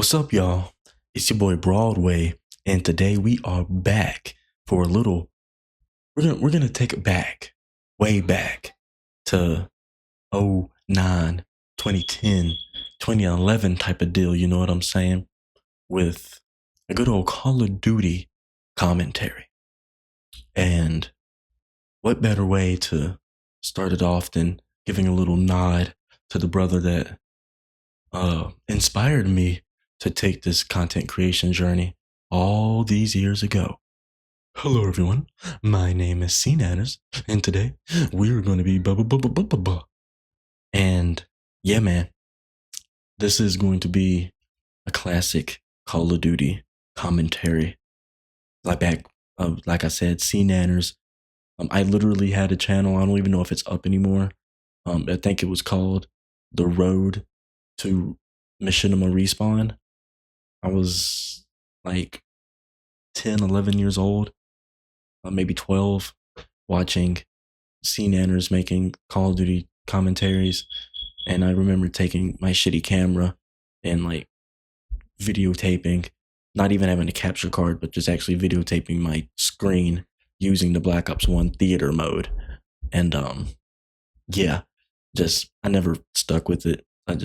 What's up, y'all? It's your boy Broadway, and today we are back for a little. We're gonna take it back, way back to '09, 2010, 2011 type of deal. You know what I'm saying? With a good old Call of Duty commentary. And what better way to start it off than giving a little nod to the brother that inspired me to take this content creation journey all these years ago. Hello, everyone. My name is C Nanners, and today we're going to be blah. And yeah, man, this is going to be a classic Call of Duty commentary. Like I said, C Nanners. I literally had a channel. I don't even know if it's up anymore. I think it was called The Road to Machinima Respawn. I was like 10, 11 years old, maybe 12, watching C Nanners making Call of Duty commentaries. And I remember taking my shitty camera and like videotaping, not even having a capture card, but just actually videotaping my screen using the Black Ops 1 theater mode. And yeah, just I never stuck with it. I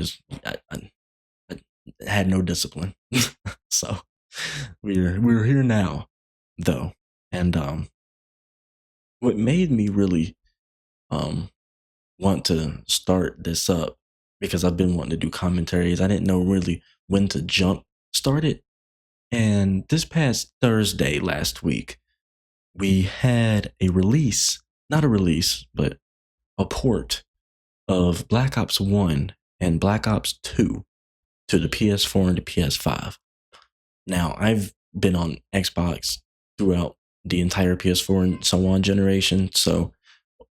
had no discipline. So we're here now though. And what made me really want to start this up, because I've been wanting to do commentaries, I didn't know really when to jump start it. And this past Thursday last week, we had a release, not a release, but a port of Black Ops 1 and Black Ops 2 to the PS4 and the PS5. Now, I've been on Xbox throughout the entire PS4 and so on generation. So,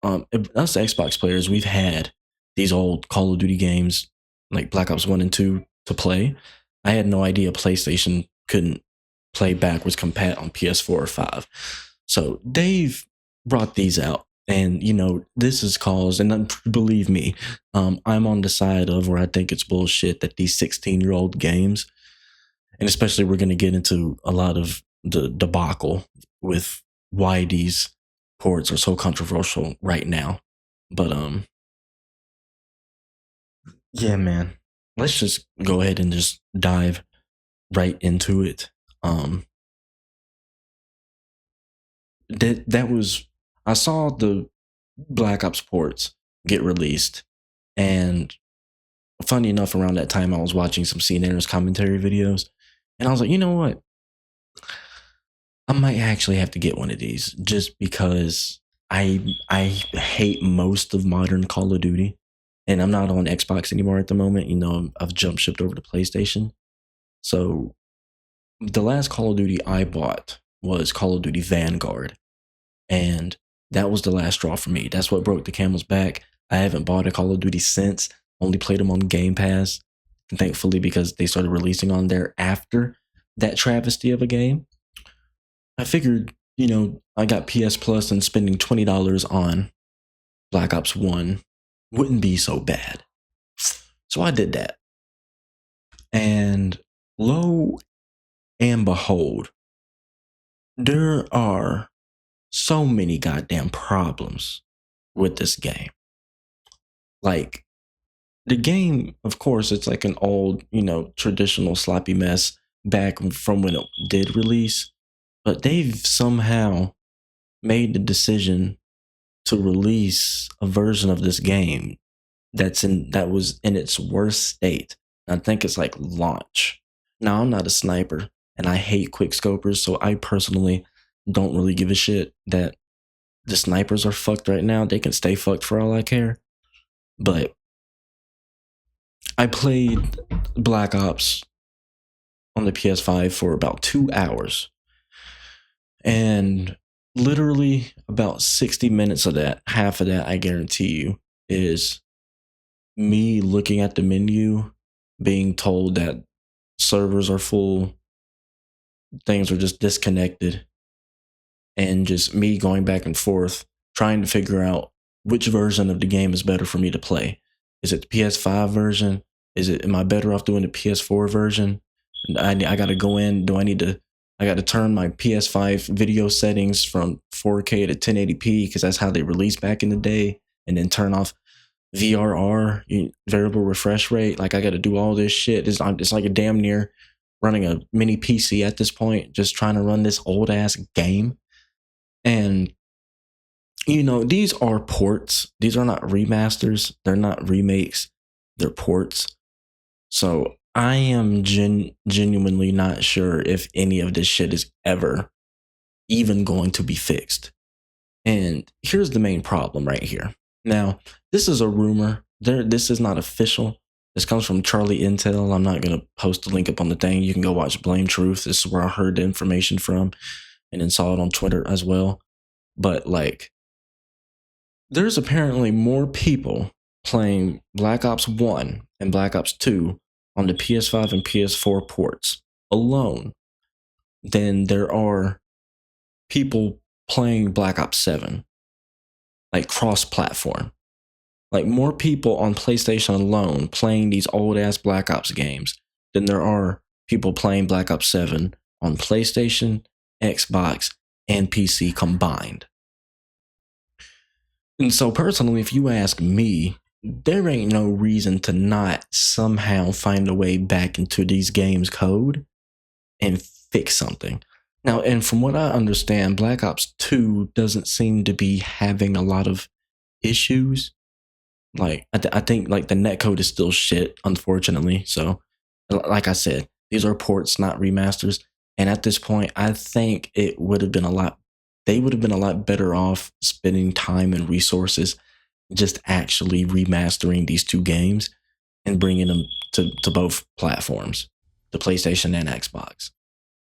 us Xbox players, we've had these old Call of Duty games like Black Ops 1 and 2 to play. I had no idea PlayStation couldn't play backwards compat on PS4 or 5. So, they've brought these out. And, you know, this has caused, and believe me, I'm on the side of where I think it's bullshit that these 16-year-old games, and especially we're going to get into a lot of the debacle with why these ports are so controversial right now. But yeah, man, let's just go ahead and just dive right into it. That was, I saw the Black Ops ports get released, and funny enough, around that time I was watching some CNN's commentary videos, and I was like, you know what? I might actually have to get one of these just because I hate most of modern Call of Duty, and I'm not on Xbox anymore at the moment. You know, I've jump shipped over to PlayStation. So the last Call of Duty I bought was Call of Duty Vanguard, and that was the last straw for me. That's what broke the camel's back. I haven't bought a Call of Duty since. Only played them on Game Pass, and thankfully, because they started releasing on there after that travesty of a game, I figured, you know, I got PS Plus, and spending $20 on Black Ops 1 wouldn't be so bad. So I did that. And lo and behold, there are so many goddamn problems with this game. Like, the game, of course, it's like an old, you know, traditional sloppy mess back from when it did release. But they've somehow made the decision to release a version of this game that was in its worst state. I think it's like launch. Now, I'm not a sniper, and I hate quick scopers, so I personally don't really give a shit that the snipers are fucked right now. They can stay fucked for all I care. But I played Black Ops on the PS5 for about 2 hours. And literally about 60 minutes of that, half of that, I guarantee you, is me looking at the menu, being told that servers are full, things are just disconnected, and just me going back and forth, trying to figure out which version of the game is better for me to play. Is it the PS5 version? Am I better off doing the PS4 version? I got to go in. I got to turn my PS5 video settings from 4K to 1080p because that's how they released back in the day, and then turn off VRR, variable refresh rate. Like I got to do all this shit. It's like a damn near running a mini PC at this point, just trying to run this old ass game. And these are ports. These are not remasters. They're not remakes. They're ports. So I am genuinely not sure if any of this shit is ever even going to be fixed. And here's the main problem right here. Now, this is a rumor. This is not official. This comes from Charlie Intel. I'm not going to post a link up on the thing. You can go watch Blame Truth. This is where I heard the information from, and then saw it on Twitter as well. But like, there's apparently more people playing Black Ops 1 and Black Ops 2 on the PS5 and PS4 ports alone than there are people playing Black Ops 7, like cross-platform. Like more people on PlayStation alone playing these old-ass Black Ops games than there are people playing Black Ops 7 on PlayStation, Xbox, and PC combined. And so personally, if you ask me, there ain't no reason to not somehow find a way back into these games' code and fix something. Now, and from what I understand, Black Ops 2 doesn't seem to be having a lot of issues. Like, I think like the netcode is still shit, unfortunately. So, like I said, these are ports, not remasters. And at this point, I think it would have been they would have been a lot better off spending time and resources just actually remastering these two games and bringing them to both platforms, the PlayStation and Xbox.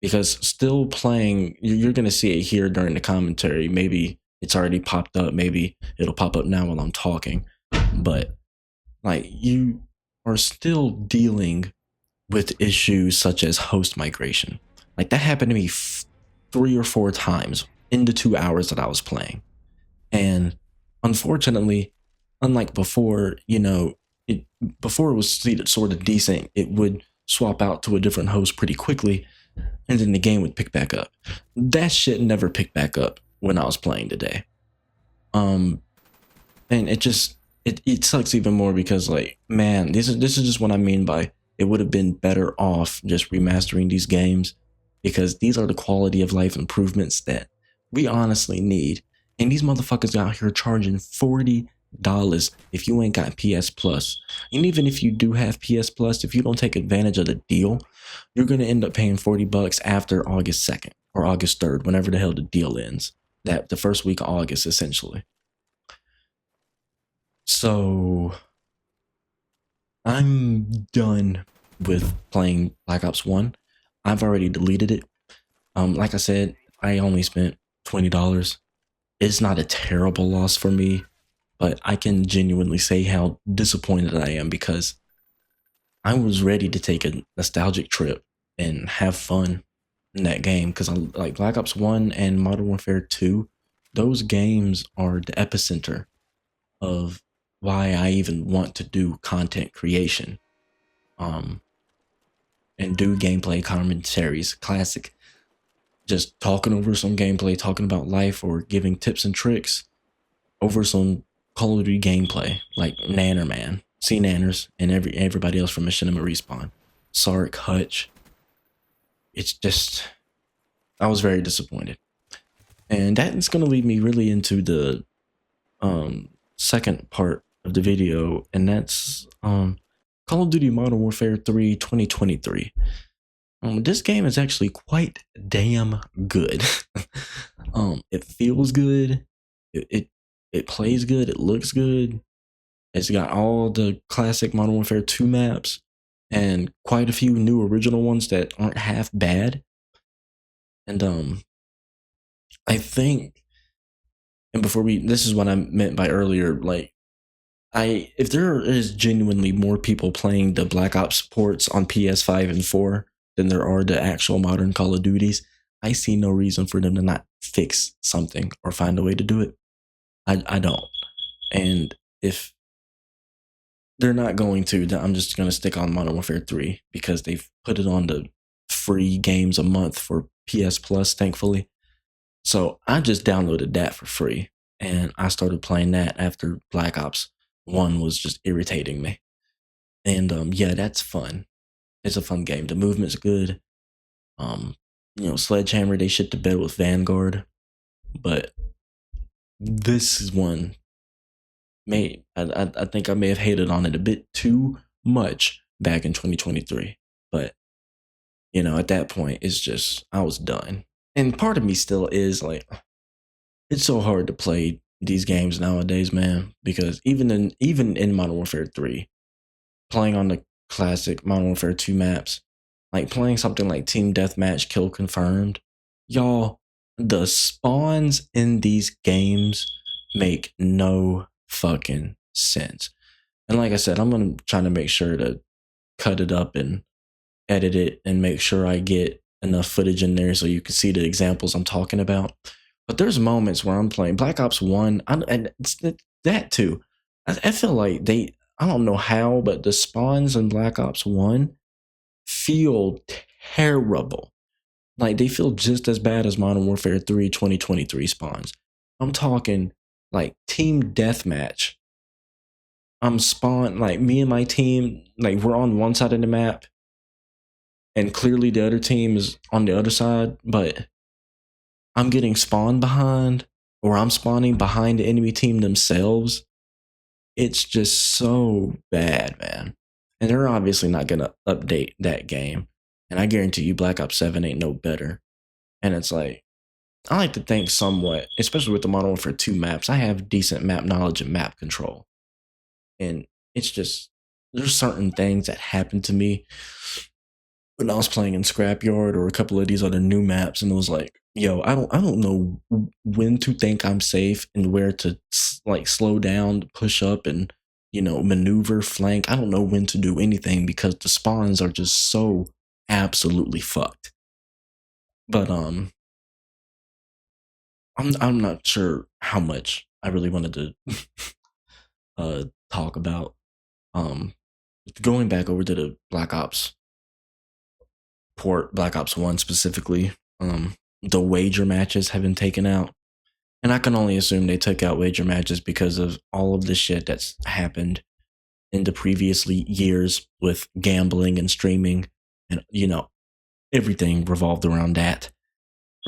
Because still playing, you're going to see it here during the commentary. Maybe it's already popped up. Maybe it'll pop up now while I'm talking. But like, you are still dealing with issues such as host migration. Like that happened to me 3 or 4 times in the 2 hours that I was playing. And unfortunately, unlike before, before it was sort of decent, it would swap out to a different host pretty quickly, and then the game would pick back up. That shit never picked back up when I was playing today. And it sucks even more because, like, man, this is just what I mean by it would have been better off just remastering these games, because these are the quality of life improvements that we honestly need. And these motherfuckers out here charging $40 if you ain't got PS Plus. And even if you do have PS Plus, if you don't take advantage of the deal, you're going to end up paying $40 after August 2nd or August 3rd, whenever the hell the deal ends. That the first week of August, essentially. So I'm done with playing Black Ops 1. I've already deleted it. Like I said, I only spent $20. It's not a terrible loss for me, but I can genuinely say how disappointed I am, because I was ready to take a nostalgic trip and have fun in that game, because I like Black Ops 1 and Modern Warfare 2. Those games are the epicenter of why I even want to do content creation, and do gameplay commentaries, classic, just talking over some gameplay, talking about life, or giving tips and tricks over some Call of Duty gameplay, like Nanner Man, C Nanners, and everybody else from Machinima Respawn, Sark, Hutch. It's just, I was very disappointed. And that's going to lead me really into the second part of the video, and that's Call of Duty Modern Warfare 3 2023. This game is actually quite damn good. It feels good. It plays good. It looks good. It's got all the classic Modern Warfare 2 maps and quite a few new original ones that aren't half bad. And I think, and this is what I meant by earlier, like, if there is genuinely more people playing the Black Ops ports on PS5 and 4 than there are the actual modern Call of Duties, I see no reason for them to not fix something or find a way to do it. I don't. And if they're not going to, then I'm just going to stick on Modern Warfare 3, because they've put it on the free games a month for PS Plus, thankfully. So I just downloaded that for free, and I started playing that after Black Ops 1 was just irritating me. And yeah, that's fun. It's a fun game. The movement's good. Sledgehammer, they shit to bed with Vanguard, but this is one. I think I may have hated on it a bit too much back in 2023, but at that point, it's just I was done. And part of me still is like, it's so hard to play these games nowadays, man, because even in Modern Warfare 3, playing on the classic Modern Warfare 2 maps, like playing something like Team Deathmatch Kill Confirmed, y'all, the spawns in these games make no fucking sense. And like I said, I'm going to try to make sure to cut it up and edit it and make sure I get enough footage in there so you can see the examples I'm talking about. But there's moments where I'm playing Black Ops 1, and it's that too. I feel like I don't know how, but the spawns in Black Ops 1 feel terrible. Like they feel just as bad as Modern Warfare 3 2023 spawns. I'm talking like Team Deathmatch. I'm spawned, like me and my team, like we're on one side of the map, and clearly the other team is on the other side, but I'm getting spawned behind, or I'm spawning behind the enemy team themselves. It's just so bad, man. And they're obviously not going to update that game. And I guarantee you Black Ops 7 ain't no better. And it's like, I like to think somewhat, especially with the Modern Warfare 2 maps, I have decent map knowledge and map control. And it's just, there's certain things that happen to me when I was playing in Scrapyard or a couple of these other new maps, and it was like, yo, I don't know when to think I'm safe and where to like slow down, push up, and maneuver, flank. I don't know when to do anything because the spawns are just so absolutely fucked. But I'm not sure how much I really wanted to talk about going back over to the Black Ops port, Black Ops 1 specifically. The wager matches have been taken out. And I can only assume they took out wager matches because of all of the shit that's happened in the previous years with gambling and streaming, and everything revolved around that.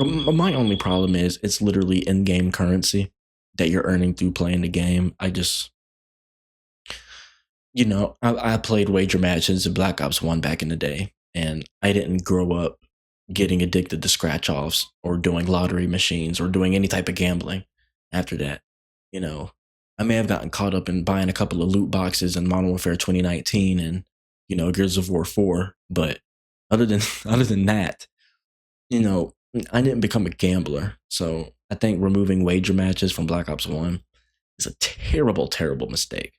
My only problem is it's literally in-game currency that you're earning through playing the game. I just, I played wager matches in Black Ops 1 back in the day, and I didn't grow up getting addicted to scratch offs or doing lottery machines or doing any type of gambling after that. I may have gotten caught up in buying a couple of loot boxes in Modern Warfare 2019 and, Gears of War 4. But other than that, I didn't become a gambler. So I think removing wager matches from Black Ops 1 is a terrible, terrible mistake.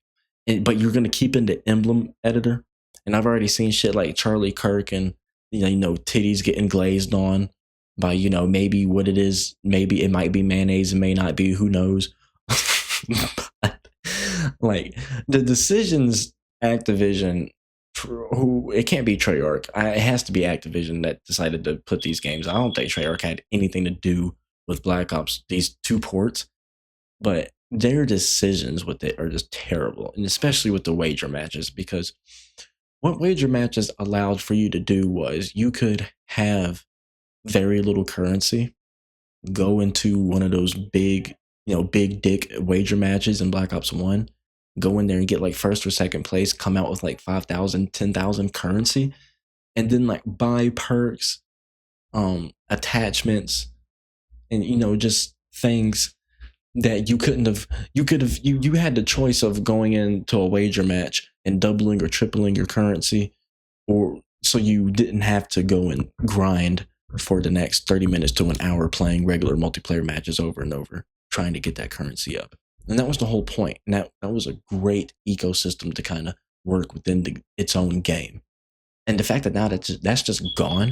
But you're going to keep in the emblem editor. And I've already seen shit like Charlie Kirk and, titties getting glazed on by, maybe what it is. Maybe it might be mayonnaise, it may not be, who knows. But, like, the decisions Activision, who, it can't be Treyarch. It has to be Activision that decided to put these games. I don't think Treyarch had anything to do with Black Ops, these two ports. But their decisions with it are just terrible. And especially with the wager matches, because what wager matches allowed for you to do was you could have very little currency, go into one of those big dick wager matches in Black Ops 1, go in there and get like first or second place, come out with like 5,000, 10,000 currency, and then like buy perks, attachments, and just things that you had the choice of going into a wager match and doubling or tripling your currency, or so you didn't have to go and grind for the next 30 minutes to an hour playing regular multiplayer matches over and over, trying to get that currency up. And that was the whole point. And that was a great ecosystem to kind of work within its own game. And the fact that now that's just gone,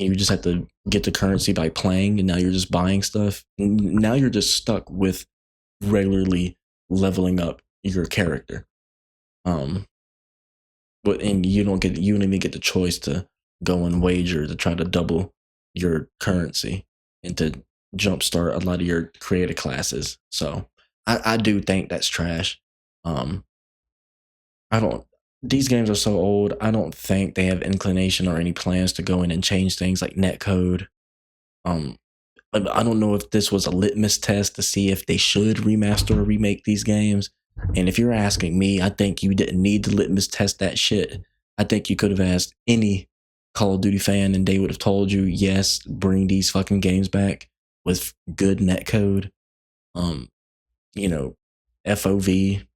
and you just have to get the currency by playing, and now you're just buying stuff. And now you're just stuck with regularly leveling up your character. But you don't even get the choice to go and wager to try to double your currency and to jumpstart a lot of your creative classes. So I do think that's trash. Um, I don't. These games are so old. I don't think they have inclination or any plans to go in and change things like netcode. Um, I don't know if this was a litmus test to see if they should remaster or remake these games. And if you're asking me, I think you didn't need to litmus test that shit. I think you could have asked any Call of Duty fan and they would have told you, yes, bring these fucking games back with good netcode. Um, you know, FOV,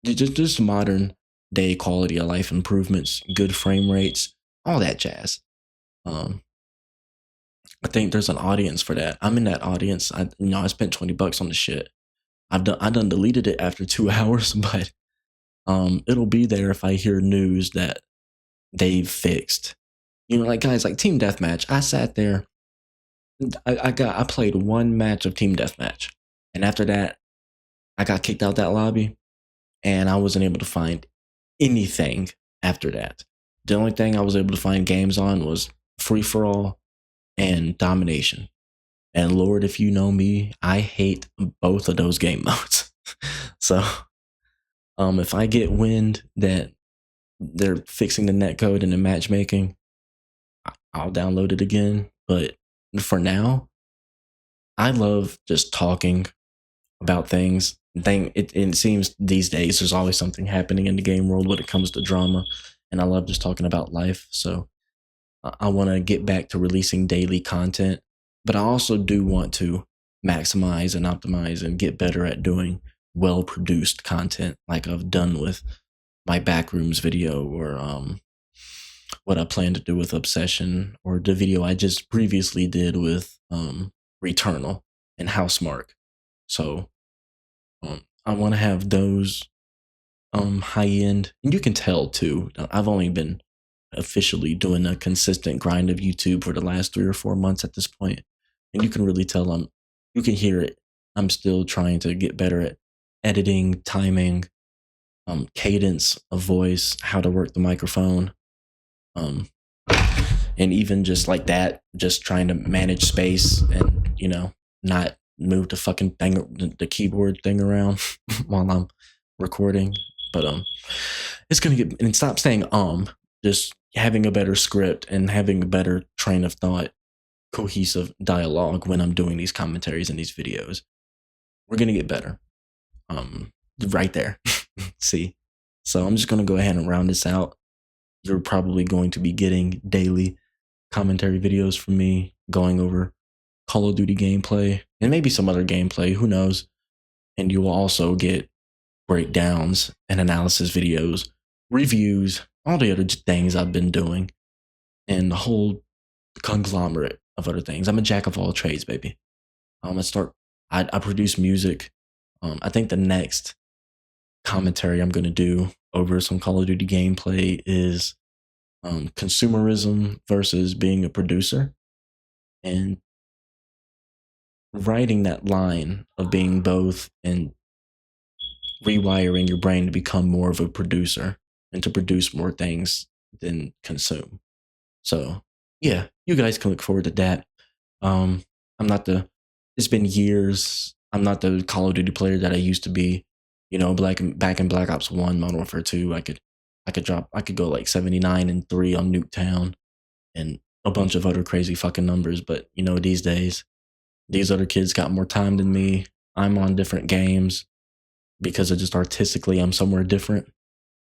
just modern day quality of life improvements, good frame rates, all that jazz. Um, I think there's an audience for that. I'm in that audience. I spent $20 on the shit. I done deleted it after 2 hours, but it'll be there if I hear news that they've fixed. Like guys, like Team Deathmatch. I sat there. I played one match of Team Deathmatch, and after that, I got kicked out that lobby, and I wasn't able to find anything after that. The only thing I was able to find games on was Free for All and Domination. And Lord, if you know me, I hate both of those game modes. So, if I get wind that they're fixing the netcode and the matchmaking, I'll download it again. But for now, I love just talking about things. It seems these days there's always something happening in the game world when it comes to drama, and I love just talking about life. So I want to get back to releasing daily content, but I also do want to maximize and optimize and get better at doing well-produced content, like I've done with my Backrooms video, or what I plan to do with Obsession, or the video I just previously did with Returnal and Housemark. So I want to have those high end, and you can tell too. I've only been officially doing a consistent grind of YouTube for the last 3 or 4 months at this point, and you can really tell you can hear it. I'm still trying to get better at editing, timing, cadence of voice, how to work the microphone, and even just like that, just trying to manage space and not move the fucking thing, the keyboard thing around while I'm recording. But it's gonna get, and stop saying just having a better script and having a better train of thought, cohesive dialogue when I'm doing these commentaries and these videos. We're gonna get better. Right there. See? So I'm just gonna go ahead and round this out. You're probably going to be getting daily commentary videos from me going over Call of Duty gameplay and maybe some other gameplay, who knows. And you will also get breakdowns and analysis videos, reviews, all the other things I've been doing, and the whole conglomerate of other things. I'm a jack of all trades, baby. I produce music. I think the next commentary I'm going to do over some Call of Duty gameplay is consumerism versus being a producer, and writing that line of being both and rewiring your brain to become more of a producer and to produce more things than consume. So yeah, you guys can look forward to that. It's been years. I'm not the Call of Duty player that I used to be. Back in Black Ops 1, Modern Warfare 2, I could go like 79-3 on Nuketown and a bunch of other crazy fucking numbers. But these days, these other kids got more time than me. I'm on different games because of just artistically, I'm somewhere different.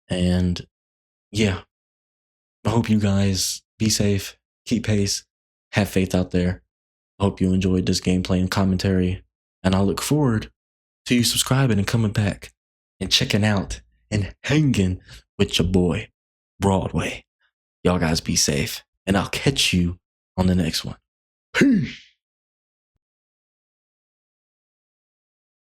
And yeah, I hope you guys be safe, keep pace, have faith out there. I hope you enjoyed this gameplay and commentary, and I look forward to you subscribing and coming back and checking out and hanging with your boy, Broadway. Y'all guys be safe, and I'll catch you on the next one. Peace.